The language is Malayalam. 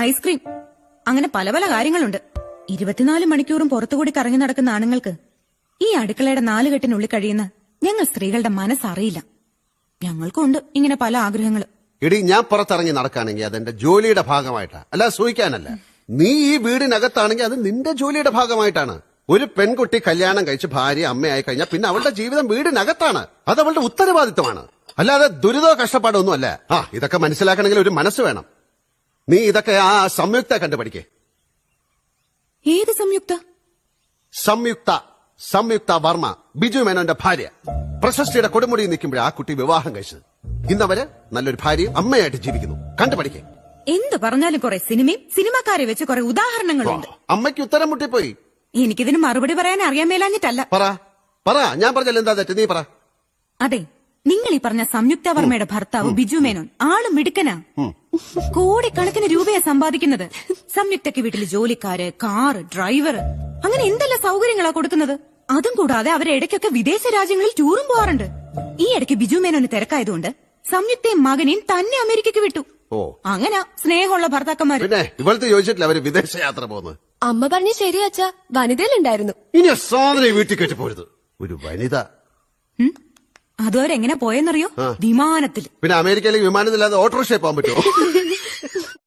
ഐസ്ക്രീം, അങ്ങനെ പല പല കാര്യങ്ങളുണ്ട്. 24 മണിക്കൂറും പുറത്തുകൂടി കറങ്ങി നടക്കുന്ന ആണുങ്ങൾക്ക് ഈ അടുക്കളയുടെ 4 കെട്ടിനുള്ളിൽ കഴിയുന്ന ഞങ്ങൾ സ്ത്രീകളുടെ മനസ്സറിയില്ല. ഞങ്ങൾക്കുണ്ട് ഇങ്ങനെ പല ആഗ്രഹങ്ങളും. എടി, ഞാൻ പുറത്തിറങ്ങി നടക്കുകയാണെങ്കിൽ അതെന്റെ ജോലിയുടെ ഭാഗമായിട്ടാ, അല്ല സൂഹിക്കാനല്ല. നീ ഈ വീടിനകത്താണെങ്കിൽ അത് നിന്റെ ജോലിയുടെ ഭാഗമായിട്ടാണ്. ഒരു പെൺകുട്ടി കല്യാണം കഴിച്ച് ഭാര്യ അമ്മയായി കഴിഞ്ഞാൽ പിന്നെ അവളുടെ ജീവിതം വീടിനകത്താണ്. അത് അവളുടെ ഉത്തരവാദിത്വമാണ്, അല്ലാതെ ദുരിതോ കഷ്ടപ്പാടോ ഒന്നും അല്ല. ഇതൊക്കെ മനസ്സിലാക്കണമെങ്കിൽ ഒരു മനസ്സ് വേണം. നീ ഇതൊക്കെ ആ സംയുക്ത കണ്ടുപഠിക്കേ. ഏത് സംയുക്ത? സംയുക്ത വർമ്മ, ബിജു മേനോന്റെ ഭാര്യ. പ്രശസ്തിയുടെ കൊടുമുടി നിൽക്കുമ്പോഴേ ആ കുട്ടി വിവാഹം കഴിച്ചത്. ഇന്നവര് നല്ലൊരു ഭാര്യയും അമ്മയായിട്ട് ജീവിക്കുന്നു. കണ്ടുപഠിക്കേ. എന്ത് പറഞ്ഞാലും കുറെ സിനിമയും സിനിമാക്കാരെ വെച്ച് കുറെ ഉദാഹരണങ്ങളുണ്ട്. അമ്മയ്ക്ക് ഉത്തരം മുട്ടിപ്പോയി. എനിക്കിതിന് മറുപടി പറയാൻ അറിയാൻ മേലാഞ്ഞിട്ടല്ല. പറ, ഞാൻ പറഞ്ഞാൽ എന്താ തെറ്റ്? നീ പറ. അതെ, നിങ്ങൾ ഈ പറഞ്ഞ സംയുക്ത വർമ്മയുടെ ഭർത്താവ് ബിജു മേനോൻ ആള് മിടുക്കനാ. കോടിക്കണക്കിന് രൂപയാ സമ്പാദിക്കുന്നത്. സംയുക്തയ്ക്ക് വീട്ടിൽ ജോലിക്കാര്, കാറ്, ഡ്രൈവർ, അങ്ങനെ എന്തെല്ലാം സൗകര്യങ്ങളാ കൊടുക്കുന്നത്. അതും കൂടാതെ അവരെ ഇടയ്ക്കൊക്കെ വിദേശ രാജ്യങ്ങളിൽ ടൂറും പോവാറുണ്ട്. ഈ ഇടയ്ക്ക് ബിജു മേനോന് തിരക്കായതുകൊണ്ട് സംയുക്തയും മകനെയും തന്നെ അമേരിക്കക്ക് വിട്ടു. അങ്ങനെ സ്നേഹമുള്ള ഭർത്താക്കന്മാര്. പിന്നെ ഇവളത്തെ ചോദിച്ചിട്ടില്ല അവര് വിദേശ യാത്ര പോകുന്നത്. അമ്മ പറഞ്ഞ ശരിയാച്ചാ, വനിതയിലുണ്ടായിരുന്നു. ഇനി സാധനം വീട്ടിൽ കെട്ടി പോരുത്. ഒരു വനിത അതുവരെ എങ്ങനെ പോയെന്നറിയോ? വിമാനത്തിൽ. പിന്നെ അമേരിക്കയിലേക്ക് വിമാനത്തില്ലാതെ ഓട്ടോറിക്ഷ പോകാൻ പറ്റുമോ?